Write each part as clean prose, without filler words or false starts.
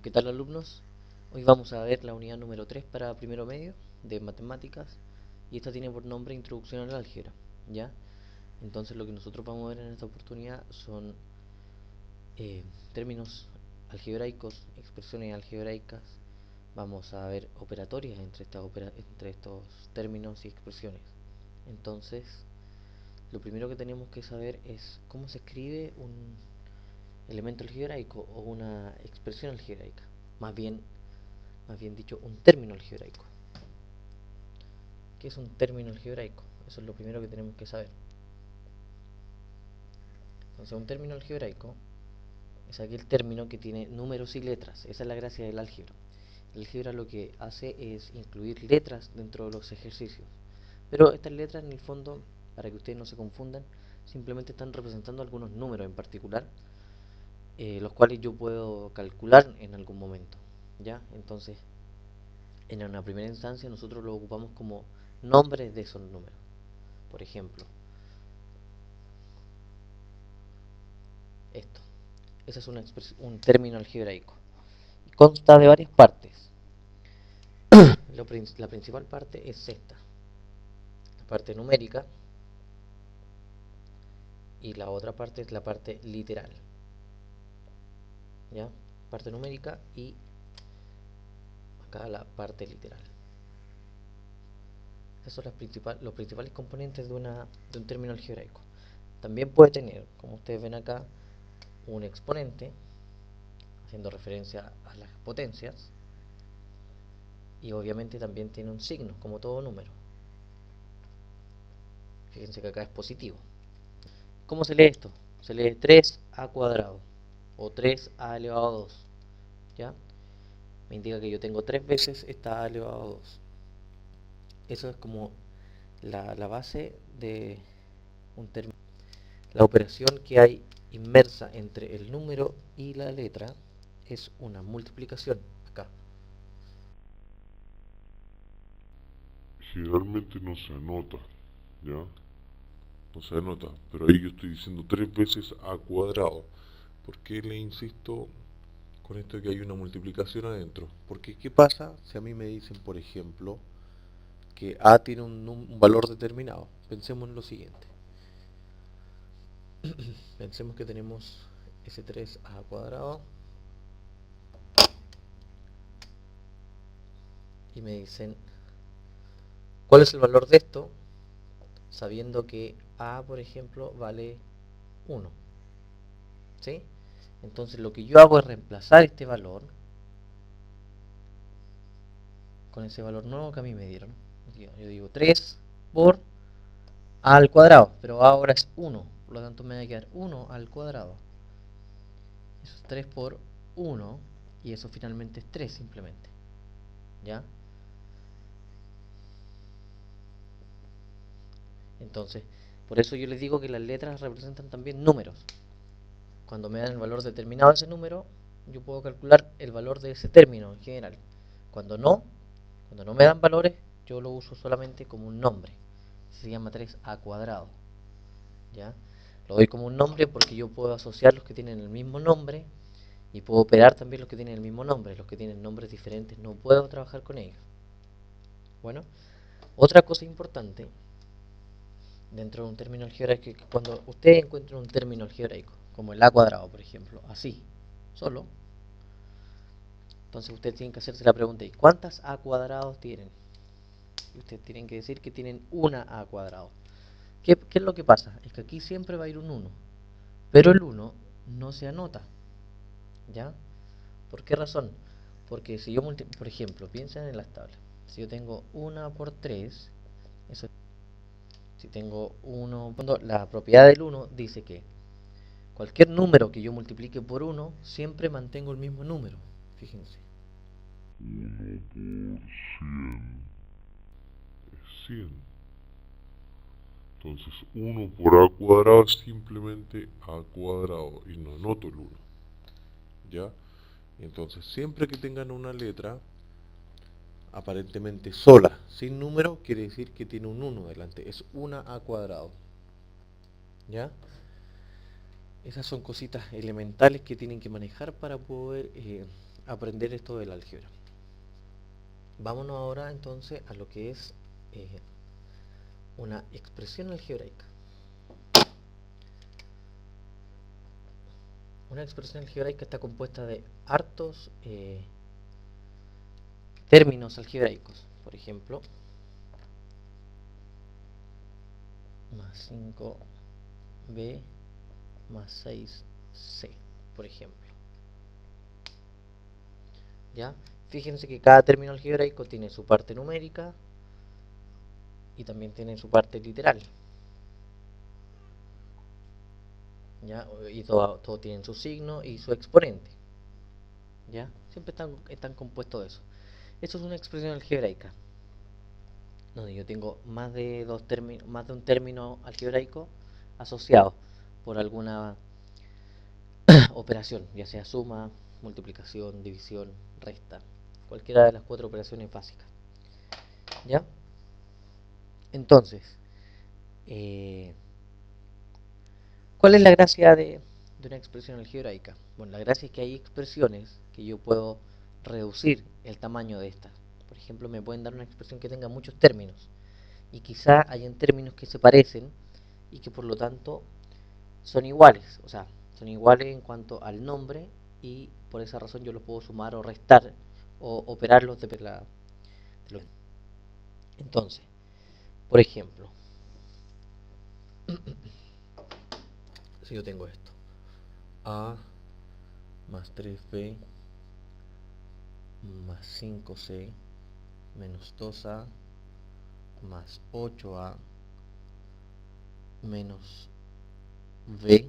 ¿Qué tal, alumnos? Hoy vamos a ver la unidad número 3 para primero medio de matemáticas, y esta tiene por nombre Introducción al álgebra, ¿ya? Entonces lo que nosotros vamos a ver en esta oportunidad son términos algebraicos, expresiones algebraicas. Vamos a ver operatorias entre estos términos y expresiones. Entonces, lo primero que tenemos que saber es cómo se escribe un elemento algebraico o una expresión algebraica. Más bien dicho, un término algebraico. ¿Qué es un término algebraico? Eso es lo primero que tenemos que saber. Entonces, un término algebraico es aquel término que tiene números y letras. Esa es la gracia del álgebra. El álgebra lo que hace es incluir letras dentro de los ejercicios. Pero estas letras, en el fondo, para que ustedes no se confundan, simplemente están representando algunos números en particular, los cuales yo puedo calcular en algún momento, ¿ya? Entonces, en una primera instancia nosotros lo ocupamos como nombres de esos números. Por ejemplo, esto. Ese es un término algebraico. Consta de varias partes. La principal parte es esta, la parte numérica, y la otra parte es la parte literal. ¿Ya? Parte numérica y acá la parte literal. Esos son los principales componentes de un término algebraico. También puede tener, como ustedes ven acá, un exponente, haciendo referencia a las potencias, y obviamente también tiene un signo, como todo número. Fíjense que acá es positivo. ¿Cómo se lee esto? Se lee 3a cuadrado o 3a elevado a 2. ¿Ya? Me indica que yo tengo 3 veces esta a elevado a 2. Eso es como la base de un término. La operación que hay inmersa entre el número y la letra es una multiplicación acá. Generalmente no se anota, ¿ya? No se anota, pero ahí yo estoy diciendo 3 veces a cuadrado. ¿Por qué le insisto con esto de que hay una multiplicación adentro? Porque ¿qué pasa si a mí me dicen, por ejemplo, que a tiene un valor determinado? Pensemos en lo siguiente. Pensemos que tenemos ese 3a cuadrado y me dicen cuál es el valor de esto, sabiendo que a, por ejemplo, vale 1. ¿Sí? Entonces lo que yo hago es reemplazar este valor con ese valor nuevo que a mí me dieron. Yo digo 3 por a al cuadrado, pero a ahora es 1, por lo tanto me va a quedar 1 al cuadrado. Eso es 3 por 1, y eso finalmente es 3 simplemente. ¿Ya? Entonces, por eso yo les digo que las letras representan también números. Cuando me dan el valor determinado de ese número, yo puedo calcular el valor de ese término en general. Cuando no, cuando no me dan valores, yo lo uso solamente como un nombre. Se llama 3a cuadrado. ¿Ya? Lo doy como un nombre porque yo puedo asociar los que tienen el mismo nombre, y puedo operar también los que tienen el mismo nombre. Los que tienen nombres diferentes no puedo trabajar con ellos. Bueno, otra cosa importante dentro de un término algebraico es que cuando ustedes encuentren un término algebraico, como el a cuadrado, por ejemplo, así, solo, entonces ustedes tienen que hacerse la pregunta: ¿y cuántas a cuadrados tienen? Y ustedes tienen que decir que tienen una a cuadrado. ¿Qué es lo que pasa? Es que aquí siempre va a ir un 1, pero el 1 no se anota. ¿Ya? ¿Por qué razón? Porque si yo por ejemplo, piensen en las tablas. Si yo tengo 1 por 3, eso, si tengo 1, la propiedad del 1 dice que cualquier número que yo multiplique por 1, siempre mantengo el mismo número. Fíjense. 1 por 100 es 100. Entonces 1 por a cuadrado es simplemente a cuadrado y no anoto el 1. ¿Ya? Entonces siempre que tengan una letra aparentemente sola, sin número, quiere decir que tiene un 1 delante. Es una a cuadrado. ¿Ya? Esas son cositas elementales que tienen que manejar para poder aprender esto del álgebra. Vámonos ahora entonces a lo que es una expresión algebraica. Una expresión algebraica está compuesta de hartos términos algebraicos. Por ejemplo, más 5b más 6c, por ejemplo. ¿Ya? Fíjense que cada término algebraico tiene su parte numérica y también tiene su parte literal. ¿Ya? Y todo tienen su signo y su exponente. ¿Ya? Siempre están compuestos de eso. Esto es una expresión algebraica, donde yo tengo más de un término algebraico asociado por alguna operación, ya sea suma, multiplicación, división, resta, cualquiera de las 4 operaciones básicas. ¿Ya? Entonces, ¿cuál es la gracia de una expresión algebraica? Bueno, la gracia es que hay expresiones que yo puedo reducir el tamaño de estas. Por ejemplo, me pueden dar una expresión que tenga muchos términos. Y quizá hayan términos que se parecen y que por lo tanto son iguales. O sea, son iguales en cuanto al nombre y por esa razón yo los puedo sumar o restar o operarlos de la... Entonces, por ejemplo, si yo tengo esto, A más 3b más 5c menos 2a más 8a menos b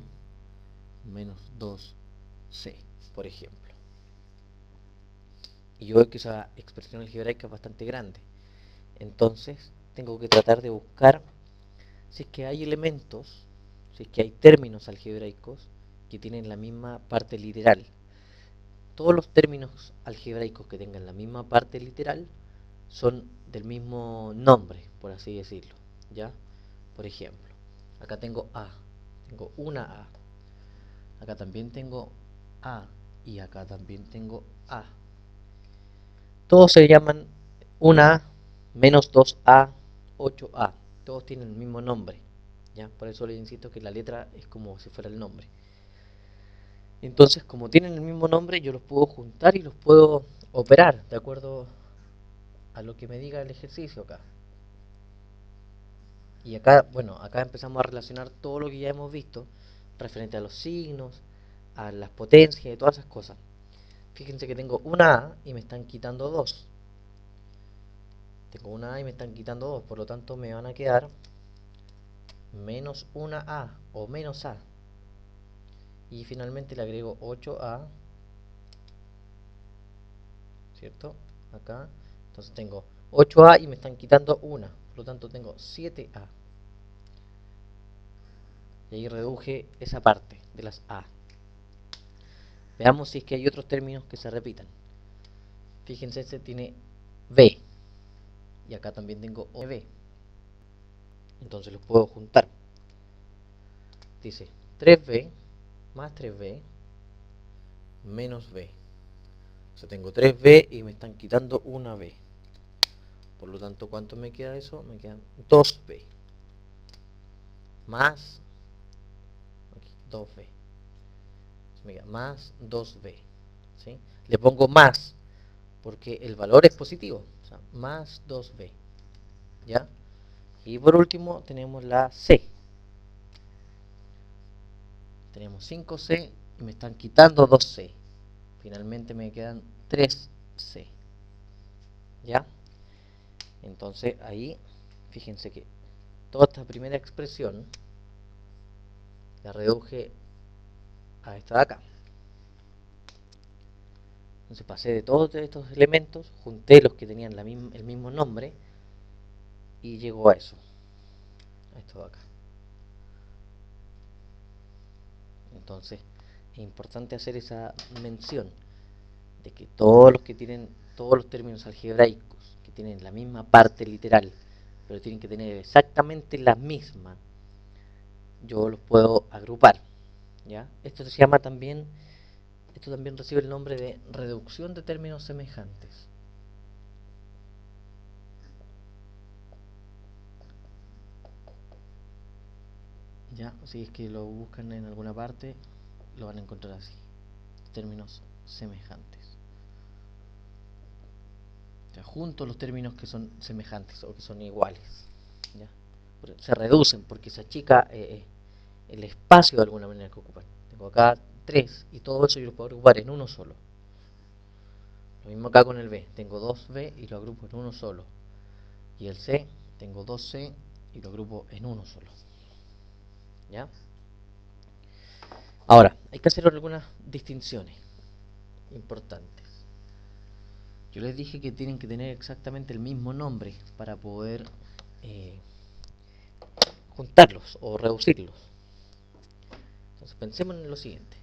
menos 2c, por ejemplo. Y yo veo que esa expresión algebraica es bastante grande. Entonces, tengo que tratar de buscar si es que hay elementos, si es que hay términos algebraicos que tienen la misma parte literal. Todos los términos algebraicos que tengan la misma parte literal son del mismo nombre, por así decirlo. ¿Ya? Por ejemplo, acá tengo A, tengo una A. Acá también tengo A y acá también tengo A. Todos se llaman 1A, menos 2A, 8A. Todos tienen el mismo nombre. ¿Ya? Por eso les insisto que la letra es como si fuera el nombre. Entonces, como tienen el mismo nombre, yo los puedo juntar y los puedo operar de acuerdo a lo que me diga el ejercicio acá. Y acá, bueno, acá empezamos a relacionar todo lo que ya hemos visto referente a los signos, a las potencias y todas esas cosas. Fíjense que tengo una A y me están quitando 2. Tengo una A y me están quitando 2, por lo tanto me van a quedar menos una A o menos A. Y finalmente le agrego 8A, ¿cierto? Acá, entonces tengo 8A y me están quitando una, por lo tanto tengo 7A. Y ahí reduje esa parte de las A. Veamos si es que hay otros términos que se repitan. Fíjense, este tiene B. Y acá también tengo B. Entonces los puedo juntar. Dice 3B más 3B menos B. O sea, tengo 3B y me están quitando una B. Por lo tanto, ¿cuánto me queda eso? Me quedan 2B. Más aquí, 2B. Me queda más 2B. ¿Sí? Le pongo más porque el valor es positivo. O sea, más 2B. ¿Ya? Y por último tenemos la C. Tenemos 5C y me están quitando 2C. Finalmente me quedan 3C. ¿Ya? Entonces ahí, fíjense que toda esta primera expresión la reduje a esta de acá. Entonces pasé de todos estos elementos, junté los que tenían el mismo nombre y llegó a eso, a esto de acá. Entonces es importante hacer esa mención de que todos los términos algebraicos que tienen la misma parte literal, pero tienen que tener exactamente la misma, yo los puedo agrupar. ¿Ya? Esto se llama también Esto también recibe el nombre de reducción de términos semejantes. Ya, si es que lo buscan en alguna parte, lo van a encontrar así, términos semejantes. O sea, junto los términos que son semejantes o que son iguales, ¿ya? Se reducen porque se achica el espacio de alguna manera que ocupan. Tengo acá 3 y todo eso yo lo puedo agrupar en uno solo. Lo mismo acá con el B, tengo 2B y lo agrupo en uno solo. Y el C, tengo 2C y lo agrupo en uno solo. ¿Ya? Ahora, hay que hacer algunas distinciones importantes. Yo les dije que tienen que tener exactamente el mismo nombre para poder juntarlos o reducirlos. Entonces pensemos en lo siguiente.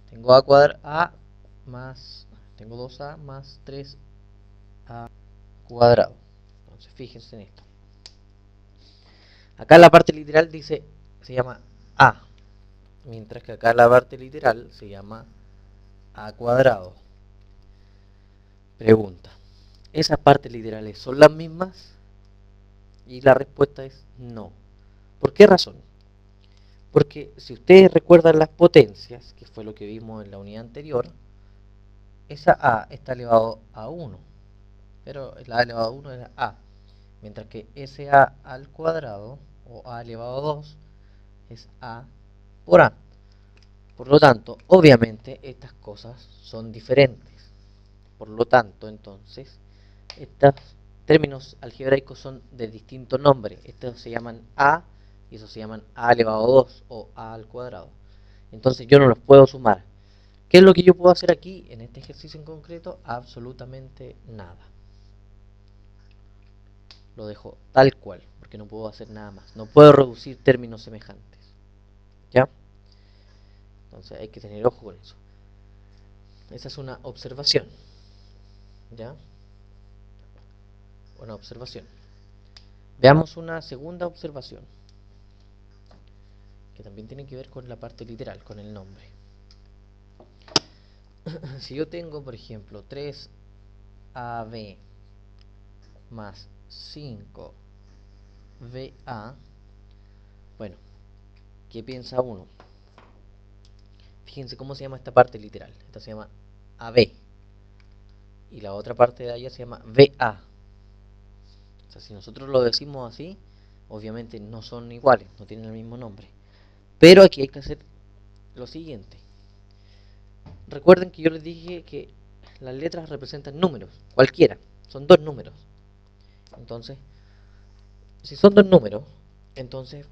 Tengo a cuadrado a más, tengo 2a más 3a cuadrado. Entonces fíjense en esto. Acá la parte literal dice, se llama a, mientras que acá la parte literal se llama a cuadrado. Pregunta, ¿esas partes literales son las mismas? Y la respuesta es no. ¿Por qué razón? Porque si ustedes recuerdan las potencias, que fue lo que vimos en la unidad anterior, esa a está elevado a 1, pero la a elevado a 1 era a, mientras que ese a al cuadrado, o a elevado a 2, es a por a. Por lo tanto, obviamente, estas cosas son diferentes. Por lo tanto, entonces, estos términos algebraicos son de distinto nombre. Estos se llaman a y esos se llaman a elevado a 2 o a al cuadrado. Entonces yo no los puedo sumar. ¿Qué es lo que yo puedo hacer aquí en este ejercicio en concreto? Absolutamente nada. Lo dejo tal cual, porque no puedo hacer nada más. No puedo reducir términos semejantes. ¿Ya? Entonces hay que tener ojo con eso. Esa es una observación. ¿Ya? Una observación. Veamos una segunda observación, que también tiene que ver con la parte literal, con el nombre. Si yo tengo, por ejemplo, 3AB más 5BA, bueno, ¿qué piensa uno? Fíjense cómo se llama esta parte literal. Esta se llama AB. Y la otra parte de allá se llama BA. O sea, si nosotros lo decimos así, obviamente no son iguales, no tienen el mismo nombre. Pero aquí hay que hacer lo siguiente. Recuerden que yo les dije que las letras representan números, cualquiera. Son dos números. Entonces, si son dos números, entonces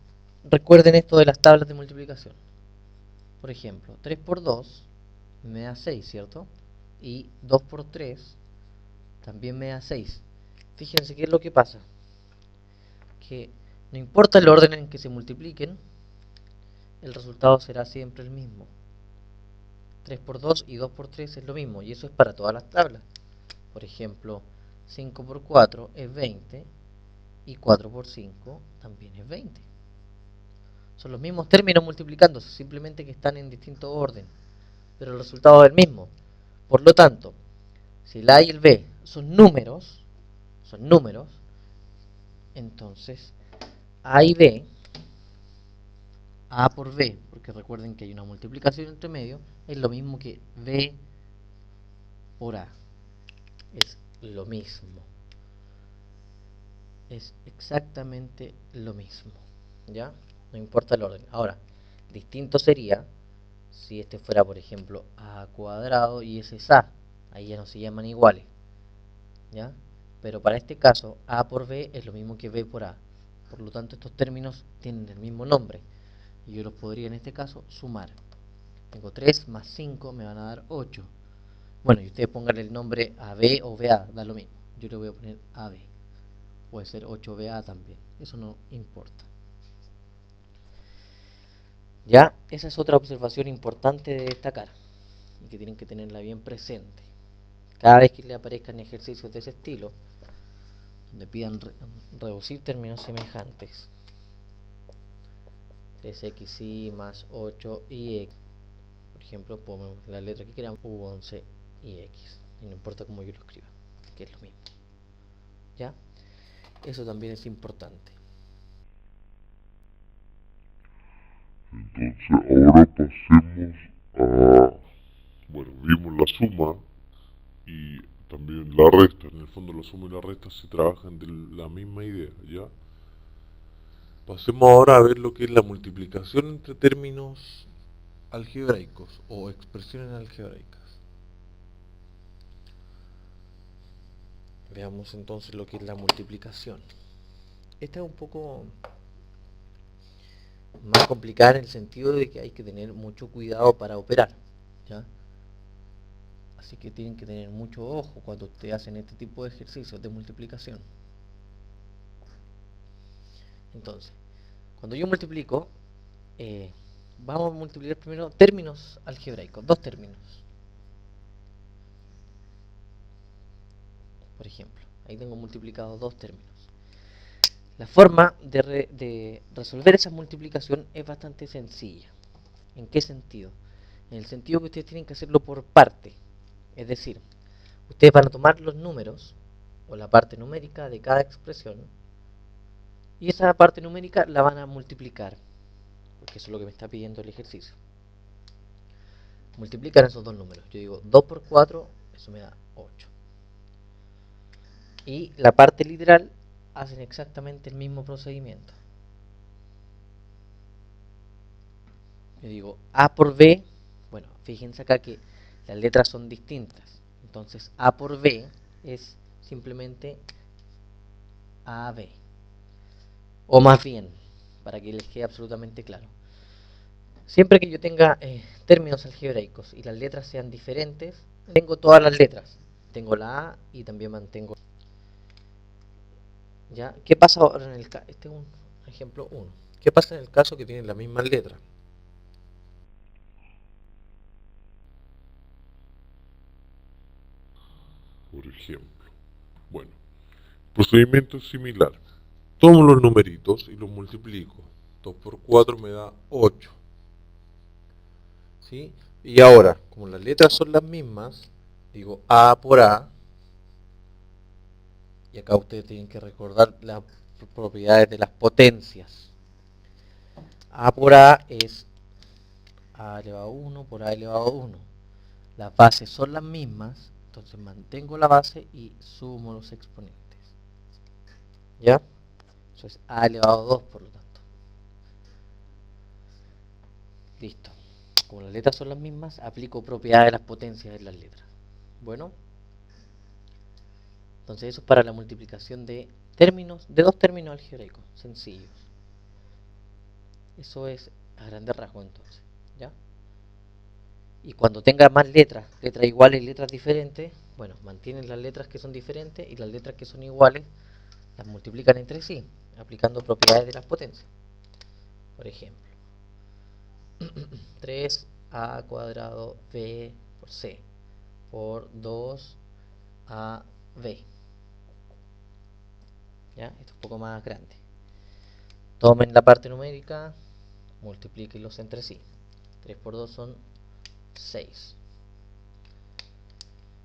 recuerden esto de las tablas de multiplicación. Por ejemplo, 3 por 2 me da 6, ¿cierto? Y 2 por 3 también me da 6. Fíjense qué es lo que pasa. Que no importa el orden en que se multipliquen, el resultado será siempre el mismo. 3 por 2 y 2 por 3 es lo mismo, y eso es para todas las tablas. Por ejemplo, 5 por 4 es 20 y 4 por 5 también es 20. Son los mismos términos multiplicándose, simplemente que están en distinto orden, pero el resultado es el mismo. Por lo tanto, si el A y el B son números, entonces A y B, A por B, porque recuerden que hay una multiplicación entre medio, es lo mismo que B por A. Es lo mismo. Es exactamente lo mismo. ¿Ya? No importa el orden. Ahora, distinto sería si este fuera, por ejemplo, A cuadrado y ese es A. Ahí ya no se llaman iguales. ¿Ya? Pero para este caso, A por B es lo mismo que B por A. Por lo tanto, estos términos tienen el mismo nombre. Y yo los podría en este caso sumar. Tengo 3 más 5 me van a dar 8. Bueno, y ustedes pongan el nombre AB o BA, da lo mismo. Yo le voy a poner AB. Puede ser 8BA también. Eso no importa. Ya, esa es otra observación importante de destacar y que tienen que tenerla bien presente. Cada vez que le aparezcan ejercicios de ese estilo, donde pidan reducir términos ejemplo, ponemos la letra que queramos, U11 y X, y no importa cómo yo lo escriba, que es lo mismo. ¿Ya? Eso también es importante. Entonces ahora pasemos a, bueno, vimos la suma y también la resta. En el fondo la suma y la resta se trabajan de la misma idea, ¿ya? Pasemos ahora a ver lo que es la multiplicación entre términos algebraicos o expresiones algebraicas. Veamos entonces lo que es la multiplicación. Esta es un poco más complicada en el sentido de que hay que tener mucho cuidado para operar, ¿ya? Así que tienen que tener mucho ojo cuando ustedes hacen este tipo de ejercicios de multiplicación. Entonces, cuando yo multiplico, vamos a multiplicar primero términos algebraicos, dos términos. Por ejemplo, ahí tengo multiplicados dos términos. La forma de resolver esa multiplicación es bastante sencilla. ¿En qué sentido? En el sentido que ustedes tienen que hacerlo por parte. Es decir, ustedes van a tomar los números o la parte numérica de cada expresión y esa parte numérica la van a multiplicar, porque eso es lo que me está pidiendo el ejercicio. Multiplican esos dos números. Yo digo 2 por 4, eso me da 8. Y la parte literal hacen exactamente el mismo procedimiento. Yo digo A por B, bueno, fíjense acá que las letras son distintas. Entonces A por B es simplemente AB. O más bien, para que les quede absolutamente claro. Siempre que yo tenga términos algebraicos y las letras sean diferentes, tengo todas las letras. Tengo la A y también mantengo. ¿Ya? ¿Qué pasa ahora en el caso? Este es un ejemplo 1. ¿Qué pasa en el caso que tienen las mismas letras? Por ejemplo. Bueno, el procedimiento es similar. Tomo los numeritos y los multiplico. 2 por 4 me da 8. ¿Sí? Y ahora, como las letras son las mismas, digo A por A. Y acá ustedes tienen que recordar las propiedades de las potencias. A por A es A elevado a 1 por A elevado a 1. Las bases son las mismas, entonces mantengo la base y sumo los exponentes. ¿Ya? Eso es A elevado a 2, por lo tanto. Listo. Como las letras son las mismas, aplico propiedades de las potencias de las letras. Bueno. Entonces eso es para la multiplicación de términos, de dos términos algebraicos, sencillos. Eso es a grandes rasgos entonces. ¿Ya? Y cuando tenga más letras iguales y letras diferentes, bueno, mantienen las letras que son diferentes y las letras que son iguales las multiplican entre sí, aplicando propiedades de las potencias. Por ejemplo, 3a cuadrado b por c por 2ab. ¿Ya? Esto es un poco más grande. Tomen la parte numérica, multiplíquenlos entre sí. 3 por 2 son 6.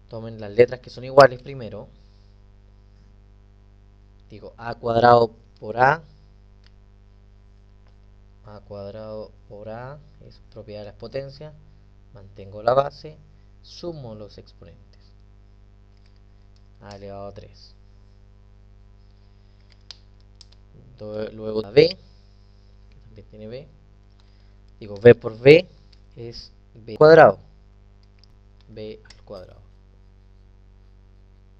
Tomen las letras que son iguales primero. Digo a cuadrado por a cuadrado por a es propiedad de las potencias, mantengo la base, sumo los exponentes, a elevado a 3. Luego a b, que también tiene b, digo b por b es b cuadrado, b al cuadrado.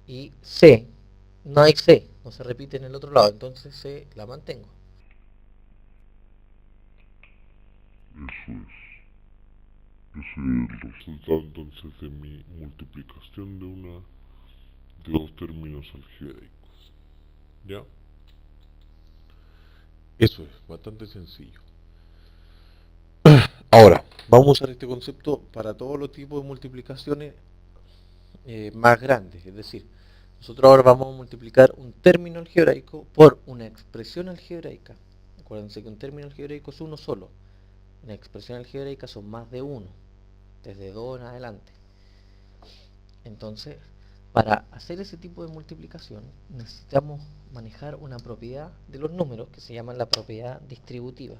Y c, no hay c, no se repite en el otro lado, entonces c la mantengo. Eso es. Ese es el resultado entonces de mi multiplicación de dos términos algebraicos. ¿Ya? Eso es, bastante sencillo. Ahora, vamos a usar este concepto para todos los tipos de multiplicaciones más grandes. Es decir, nosotros ahora vamos a multiplicar un término algebraico por una expresión algebraica. Acuérdense que un término algebraico es uno solo. Una expresión algebraica son más de uno. desde 2 en adelante. Entonces, para hacer ese tipo de multiplicación necesitamos manejar una propiedad de los números que se llama la propiedad distributiva.